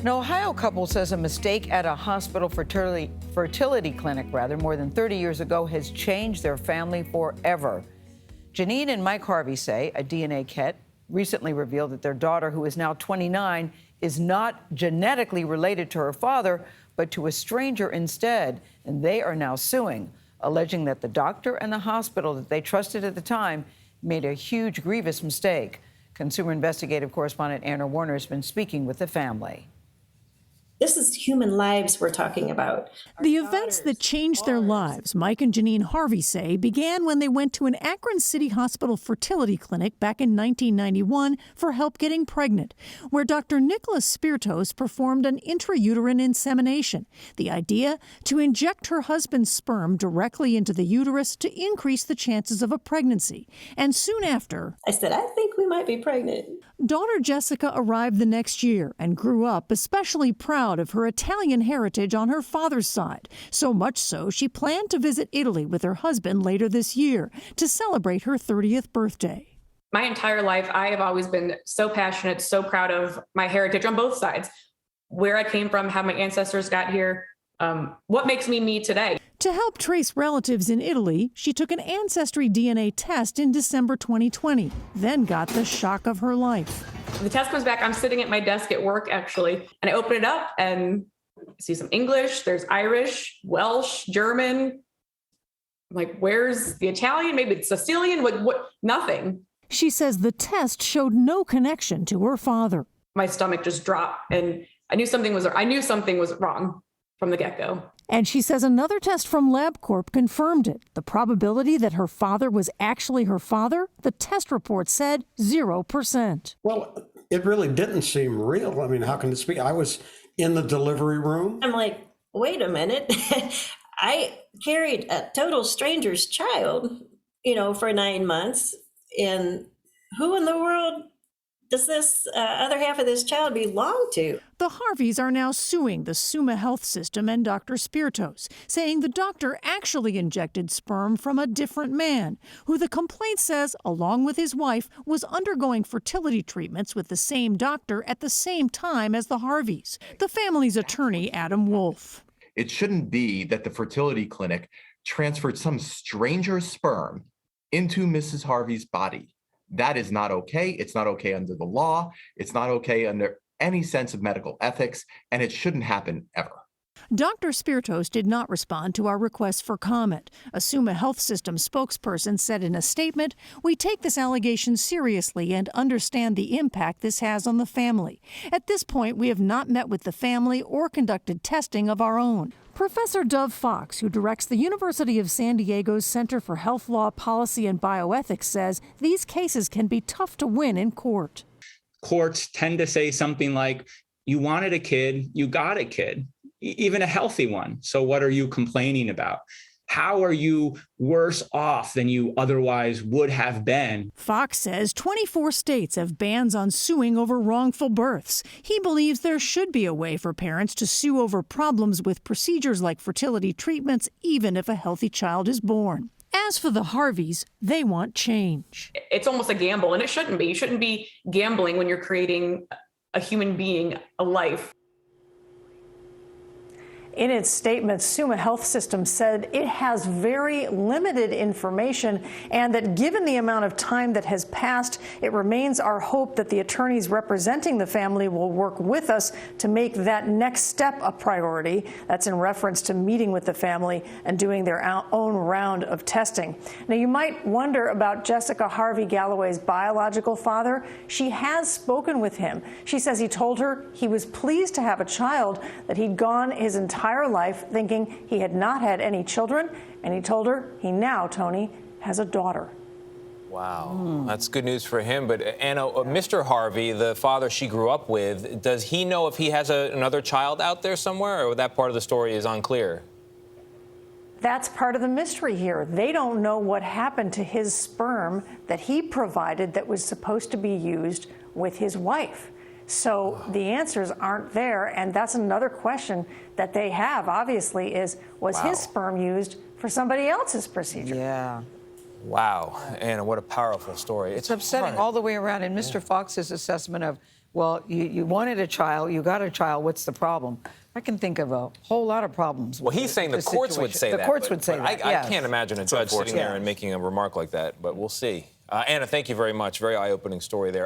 An Ohio couple says a mistake at a hospital fertility clinic more than 30 years ago has changed their family forever. Janine and Mike Harvey say a DNA kit recently revealed that their daughter, who is now 29, is not genetically related to her father, but to a stranger instead. And they are now suing, alleging that the doctor and the hospital that they trusted at the time made a huge, grievous mistake. Consumer investigative correspondent Werner has been speaking with the family. This is human lives we're talking about. The events that changed their lives, Mike and Janine Harvey say, began when they went to an Akron City Hospital fertility clinic back in 1991 for help getting pregnant, where Dr. Nicholas Spiritos performed an intrauterine insemination. The idea? To inject her husband's sperm directly into the uterus to increase the chances of a pregnancy. And soon after, I said, I think we might be pregnant. Daughter Jessica arrived the next year and grew up especially proud of her Italian heritage on her father's side. So much so, she planned to visit Italy with her husband later this year to celebrate her 30th birthday. My entire life, I have always been so passionate, so proud of my heritage on both sides. Where I came from, how my ancestors got here, what makes me me today. To help trace relatives in Italy, she took an ancestry DNA test in December 2020, then got the shock of her life. The test comes back, I'm sitting at my desk at work actually, and I open it up and see some English, there's Irish, Welsh, German. I'm like, where's the Italian? Maybe it's Sicilian, what? Nothing. She says the test showed no connection to her father. My stomach just dropped and I knew something was wrong from the get-go. And she says another test from LabCorp confirmed it. The probability that her father was actually her father, the test report said 0%. Well, it really didn't seem real. I mean, how can this be? I was in the delivery room. I'm like, wait a minute. I carried a total stranger's child, for 9 months. And who in the world does this other half of this child belong to? The Harveys are now suing the Summa Health System and Dr. Spiritos, saying the doctor actually injected sperm from a different man, who the complaint says, along with his wife, was undergoing fertility treatments with the same doctor at the same time as the Harveys. The family's attorney, Adam Wolf. It shouldn't be that the fertility clinic transferred some stranger's sperm into Mrs. Harvey's body. That is not okay. It's not okay under the law. It's not okay under any sense of medical ethics, and it shouldn't happen ever. Dr. Spiritos did not respond to our request for comment. A Summa Health System spokesperson said in a statement, "We take this allegation seriously and understand the impact this has on the family. At this point, we have not met with the family or conducted testing of our own." Professor Dov Fox, who directs the University of San Diego's Center for Health Law, Policy, and Bioethics, says these cases can be tough to win in court. Courts tend to say something like, you wanted a kid, you got a kid, even a healthy one. So what are you complaining about? How are you worse off than you otherwise would have been? Fox says 24 states have bans on suing over wrongful births. He believes there should be a way for parents to sue over problems with procedures like fertility treatments, even if a healthy child is born. As for the Harveys, they want change. It's almost a gamble, and it shouldn't be. You shouldn't be gambling when you're creating a human being, a life. In its statement, Summa Health System said it has very limited information and that given the amount of time that has passed, it remains our hope that the attorneys representing the family will work with us to make that next step a priority. That's in reference to meeting with the family and doing their own round of testing. Now, you might wonder about Jessica Harvey Galloway's biological father. She has spoken with him. She says he told her he was pleased to have a child, that he'd gone his entire life thinking he had not had any children, and he told her he now, Tony, has a daughter. Wow, that's good news for him. But Anna, Mr. Harvey, the father she grew up with, does he know if he has another child out there somewhere, or that part of the story is unclear? That's part of the mystery here. They don't know what happened to his sperm that he provided that was supposed to be used with his wife. So the answers aren't there, and that's another question that they have, obviously, is was his sperm used for somebody else's procedure? Yeah. Wow, Anna, what a powerful story. It's upsetting all the way around. And Mr. Fox's assessment of, well, you wanted a child, you got a child, what's the problem? I can think of a whole lot of problems. Well, he's saying the courts would say that. The courts would say that, I can't imagine a judge sitting there Yeah. and making a remark like that, but we'll see. Anna, thank you very much. Very eye-opening story there.